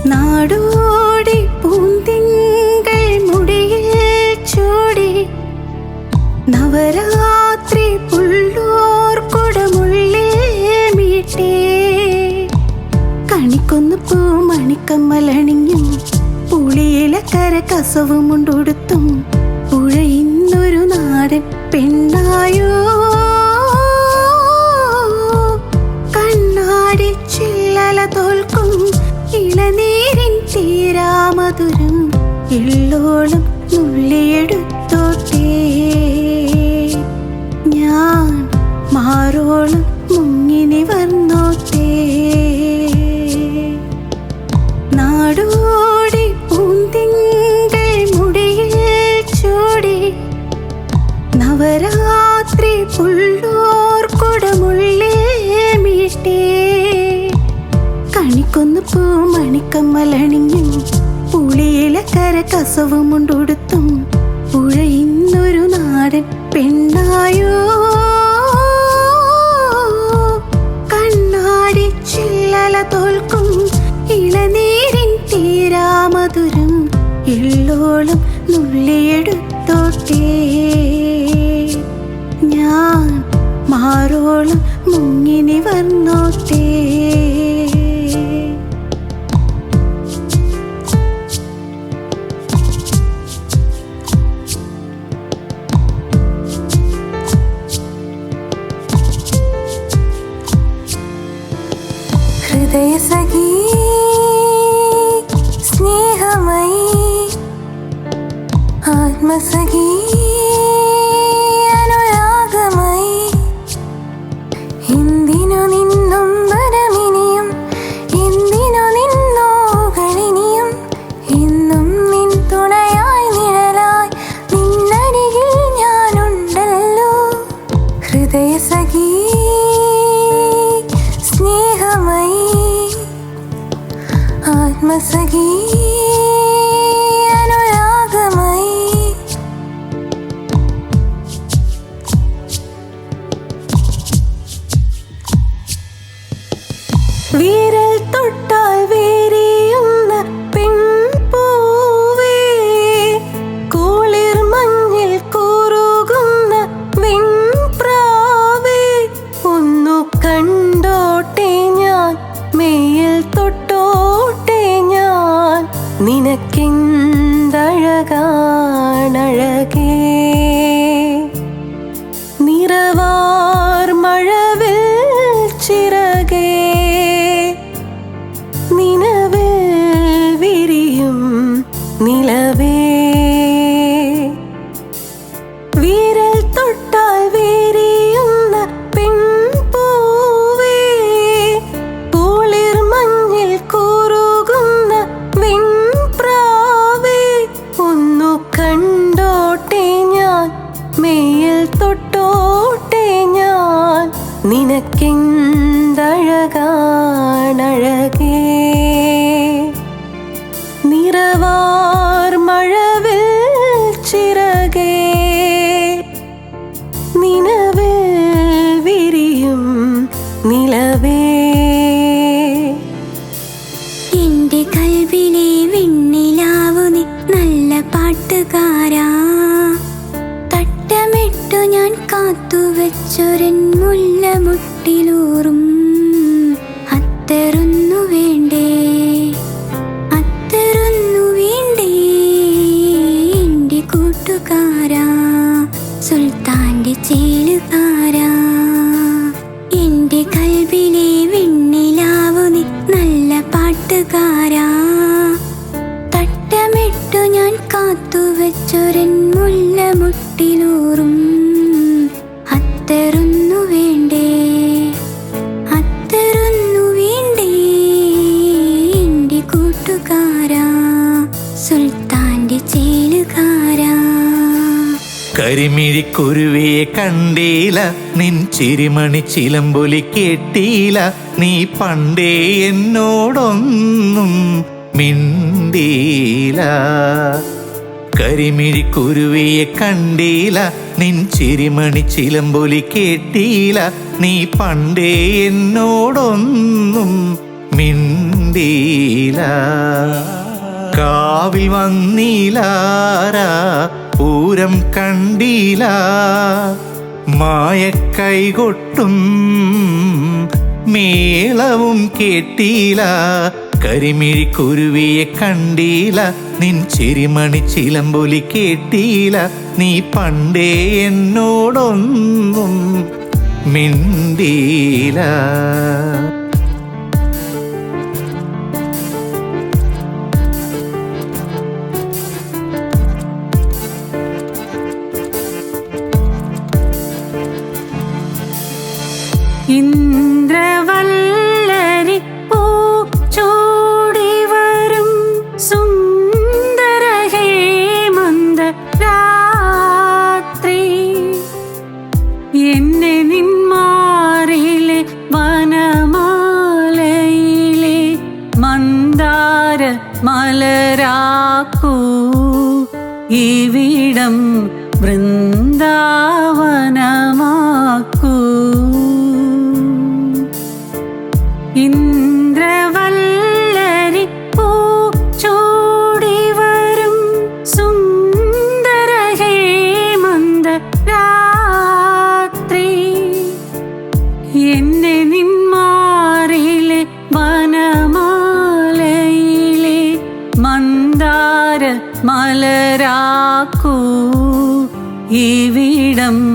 നാടോടി പൂന്തിങ്കൾ മുടിയിൽ ചൂടി നവരാത്രി പുള്ളൂർ കുടമുള്ളിൽ മീട്ടേ കണിക്കൊന്നു പൂ മണിക്കമ്മലണിഞ്ഞും പുളിയില കര കസവുമുണ്ടുടുത്തും പുഴയുന്നൊരു നാടൻ പെണ്ണായോ കണ്ണാടി ചില്ലല തോൽക്കും ഇളനീരിൻ തീരാമധുരം എള്ളോളം നുള്ളിയെടുത്തോട്ടേ ഞാൻ മാറോളം മുങ്ങിനി വന്നോട്ടേ നാടോടി പൂന്തിങ്കൾ മുടിയിൽ ചൂടി നവരാത്രി പുള്ളൂർ കുടമുള്ളിൽ മീട്ടേ കണിക്കൊന്നു പൂ മണിക്കമ്മലണിഞ്ഞും പുളിയില കര കസവുമുണ്ടുടുത്തും പുഴയുന്നൊരു നാടൻ പെണ്ണായോ കണ്ണാടി ചില്ലല തോൽക്കും ഇളനീരിൻ തീരാമധുരം എള്ളോളം നുള്ളിയെടുത്തോട്ടേ ഞാൻ മാറോളം മുങ്ങിനി വന്നോട്ടേ ഹൃദയസഖി സ്നേഹമയി ആത്മസഖി അനുരാഗമയി എന്തിനു നിന്നും വരമിനിയും എന്തിനു നിന്നോകളിനിയും എന്നും നിൻ തുണയായി നിഴലായി നിന്നരികിൽ ഞാനുണ്ടല്ലോ ഹൃദയസഖി സ്നേഹമയി ആത്മസഖി അനുരാഗമയി വിരൽ തൊട്ടാൽ വേരിയുന്ന പെൺപൂവേ കുളിർ മഞ്ഞിൽ കൂറുകുന്ന വെൺപ്രാവേ ഒന്നു കണ്ടോട്ടെ ഞാൻ മെയ്യിൽ തൊട്ടോട്ടെ ഞാൻ നിനക്കെന്തഴകാണഴകേ നിറവാർ മഴവിൽ ചിറകേ നിലവിൽ വിരിയും നിലവേ വിരൽ തൊട്ടാൽ വേരിയുന്ന പെൺപൂവേ കുളിർ മഞ്ഞിൽ കൂറുകുന്ന വെൺപ്രാവേ ഒന്നു കണ്ടോട്ടെ ഞാൻ മെയ്യിൽ തൊട്ടോട്ടെ ഞാൻ നിനക്കെന്തഴകാണഴകേ നിറവാർ മഴവിൽ ചിറകേ നിലവിൽ വിരിയും നിലവേ എന്റെ കൽവിലെ വെണ്ണിലാവു നീ നല്ല പാട്ടുകാരാ തട്ടമിട്ടു ഞാൻ കാത്തുവെച്ചൊരൻ മുല്ലമുട്ടിലൂറും അത്തറുന്നു വേണ്ടേ അത്തറുന്നു വേണ്ടേ എന്റെ കൂട്ടുകാരാ സുൽത്താന്റെ ചേലുകാരാ എന്റെ കൽവിലെ വെണ്ണിലാവു നീ നല്ല പാട്ടുകാരാ തട്ടമിട്ടു ഞാൻ കാത്തുവെച്ചൊരൻ മുല്ലമുട്ടിലൂറും അത്തറുന്നു വേണ്ടേ അത്തറുന്നു വേണ്ടേ എന്റെ കൂട്ടുകാരാ സുൽത്താന്റെ ചേലുകാരാ കരിമിഴിക്കുരുവിയെ കണ്ടീല നിൻ ചിരിമണി ചിലമ്പൊലി കേട്ടീല നീ പണ്ടേ എന്നോടൊന്നും മിണ്ടീല കരിമിഴിക്കുരുവിയെ കണ്ടീല നിൻ ചിരിമണി ചിലമ്പൊലി കേട്ടീല നീ പണ്ടേ എന്നോടൊന്നും മിണ്ടീല. കാവിൽ വന്നീലാരാ പൂരം കണ്ടീല, മായക്കൈകൊട്ടും മേളവും കേട്ടീല. കരിമിഴിക്കുരുവിയെ കണ്ടീല, നിൻ ചിരിമണി ചിലമ്പൊലി കേട്ടീല. നീ പണ്ടേ എന്നോടൊന്നും മിണ്ടീല. ഇന്ദ്രവല്ലരി പൂച്ചൂടി വരും സുന്ദര ഹേമന്ത രാത്രി. എന്നെ നിന്മാറിലെ വനമാലയിലെ മന്ദാര മലരാക്കൂ. ഇവിടം വൃന്ദാവനമാക്കൂ. ഇന്ദ്രവല്ലരി പൂച്ചൂടി വരും സുന്ദര ഹേമന്ത രാത്രി. എന്നെ നിന്മാറിലെ വനമാലയിലെ മന്ദാര മലരാക്കൂ. ഇവിടം